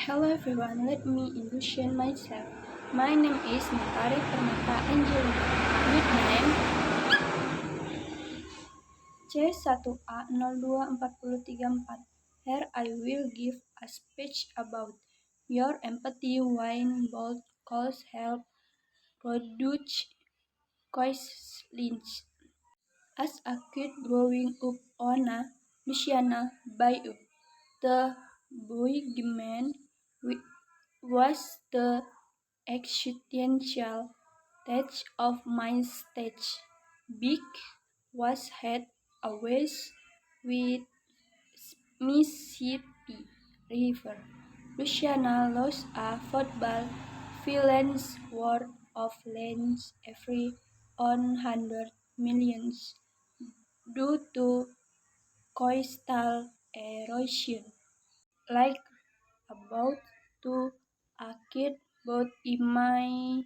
Hello everyone, let me introduce myself. My name is Natari Permata Angelina. Nickname C1A024034. Here I will give a speech about your empathy when bold calls help produce coincidence. As a kid growing up on a Louisiana bayou, the boogeyman was the existential threat of my stage. Big was head away with Mississippi River. Louisiana lost a football field's worth of land every 100 millions due to coastal erosion. Like about to a kid, but in my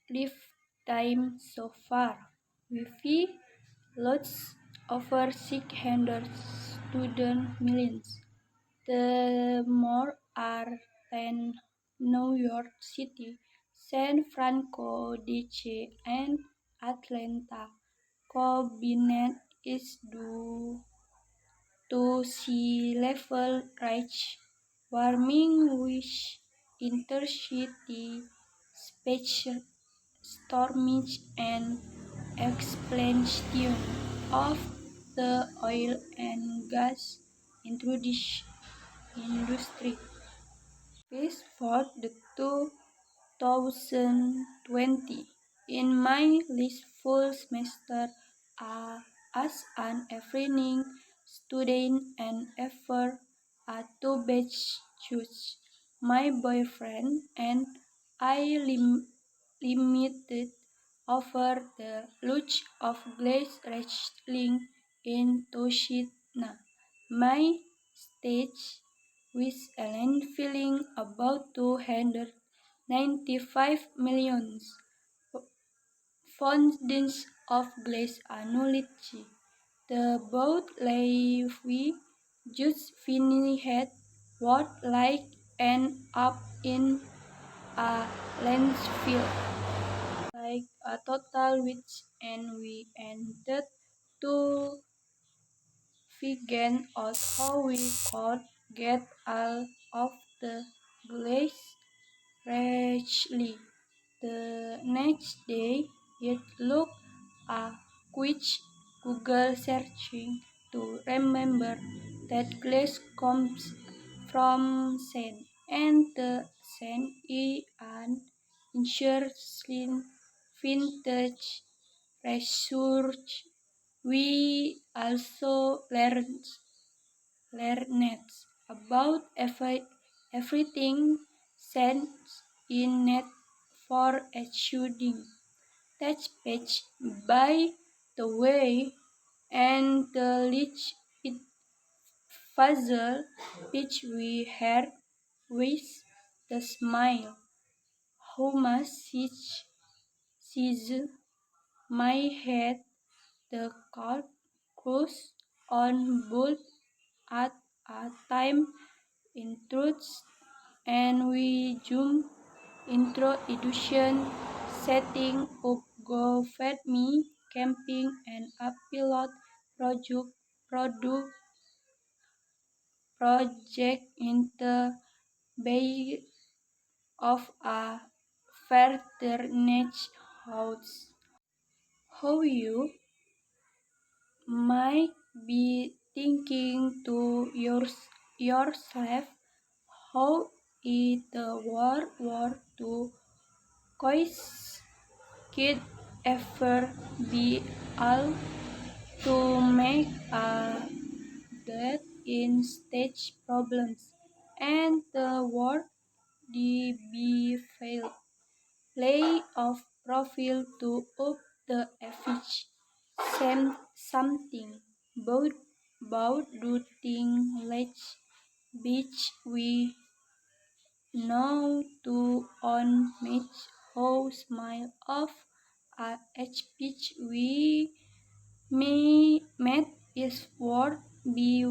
lifetime so far, we lost over 600 student millions. The more are than New York City, San Francisco, DC, and Atlanta combined is due to sea level rise, warming which intercity space stormage and expansion of the oil and gas industry. This for the 2020 in my last full semester as an evening student and ever a two-batch choose. My boyfriend and I limited over the launch of glass wrestling in Toshina. My stage with a landfilling about 295 million pounds of glass annually. The boat levy just finished what like end up in a landfill like a total which and we ended to figure out how we could get all of the glass freshly. The next day, it looked a quick Google searching to remember that glass comes from sand, and the sand is an ancient vintage research. We also learned about everything sent in net for a shooting touch page by the way, and the leech it puzzle which we had with the smile. How much sees my head the cold cruise on both at a time in truth, and we zoom introduction setting up GoFundMe camping and a pilot product project in the bay of a fraternity house. How you might be thinking to yourself, how is the World War II kid ever be able to make a that in stage problems and the world be fail lay of profile to up the effigy something about do thing let's beach we know to on match how smile of a speech we may met is worth be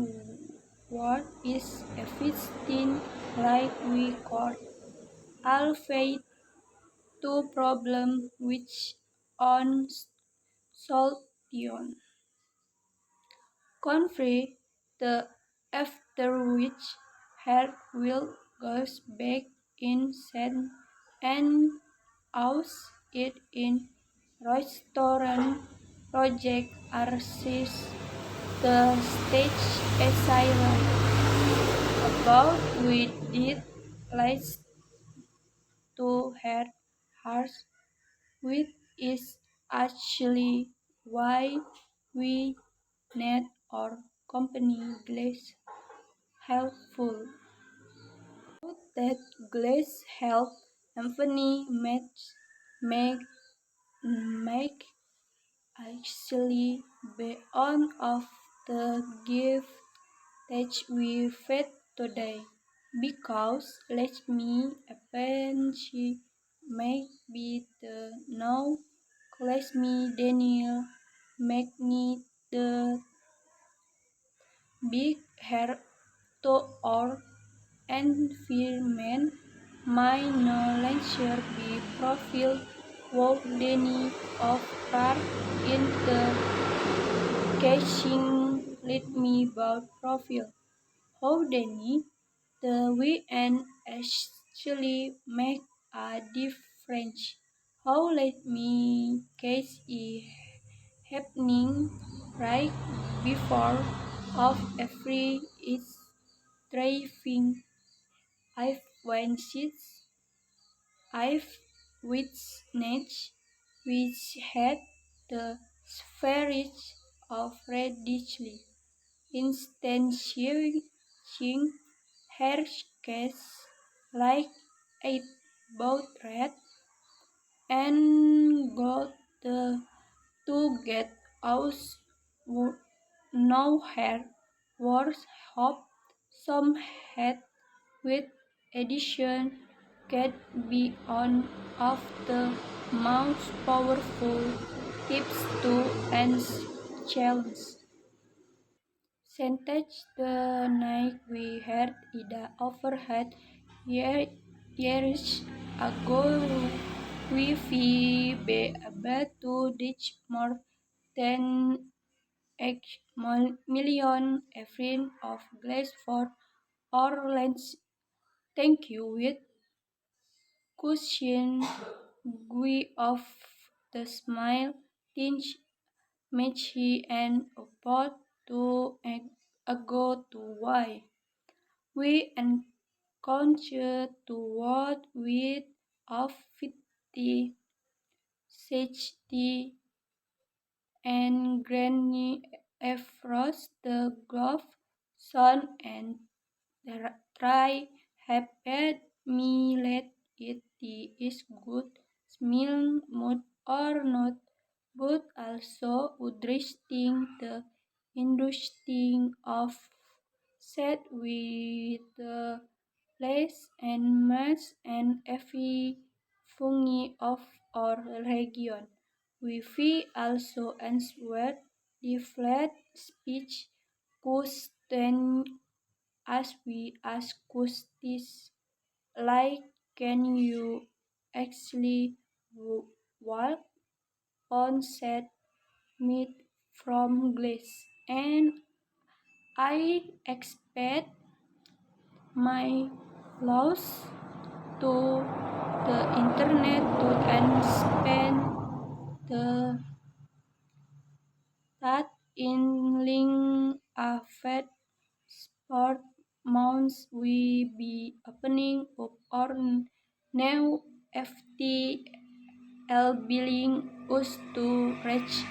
what is existing like we could alpha to problem which on solution. Confront the after which her will goes back in sand and aus it in restaurant project artist the stage asylum about we did lies to her heart which is actually why we need our company glass helpful. That glass help company make actually beyond of the gift that we fed today. Because let me appreciate make be the now let me Daniel make me the big hair to our environment my knowledge be profile would any of part in the caching let me about profile. How Danny the we and actually make a difference. How let me case is happening right before of every is driving. I've witnessed I've witnessed which had the spirits of radically instantiating her case like a boat red and got the to get out no hair was hope some had with addition get be on of the most powerful tips to end challenge. Sentence the night we had Ida overhead years ago we be able to reach more than 8 million every of glass for our lens. Thank you with cushion we of the smile tinge Mechi and about to ago to why we encounter to what with of 50 safety and granny across the glove sun and try have me let it is good smell mood or not but also addressing the industry of set with the place and mass and every fungi of our region. We feel also answer the flat speech question as we ask questions like can you actually walk on set meat from glass and I expect my loss to the internet to and spend the that in link a fed sport months we be opening up our new FTL billing us to reach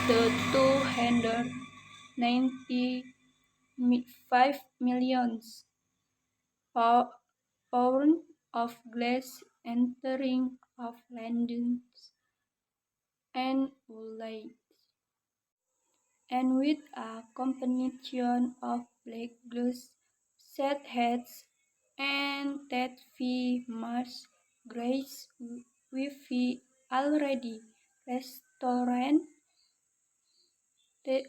the 295 millions pound of glass entering of London and Woolite, and with a combination of black glass, set heads, and that fee much grace with already restaurant the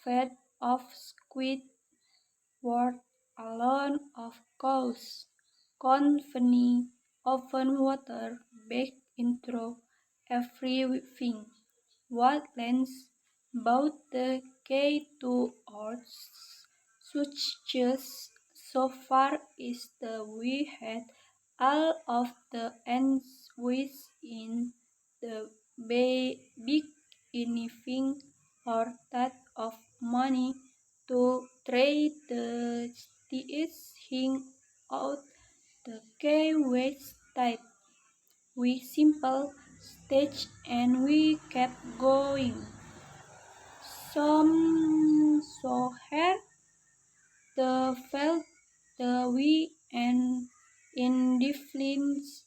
fed of squid worth alone of course. Company open water back into everything. What lends both the key to our success so far is that we had all of the ends in the big anything or that of money to trade the thing out the key was tight. We simple stage and we kept going. Some saw her, the felt the we and indifference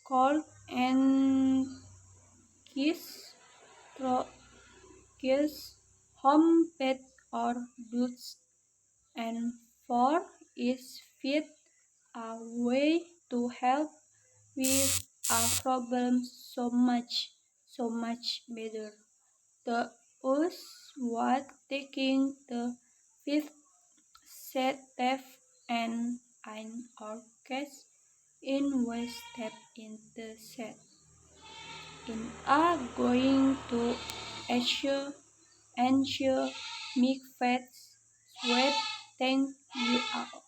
cold and kiss, kiss, home pet or dudes and for is fit a way to help with our problems so much better. The us was taking the fifth step and in our case in was step in the set. In are going to ensure make fats sweat thank you all.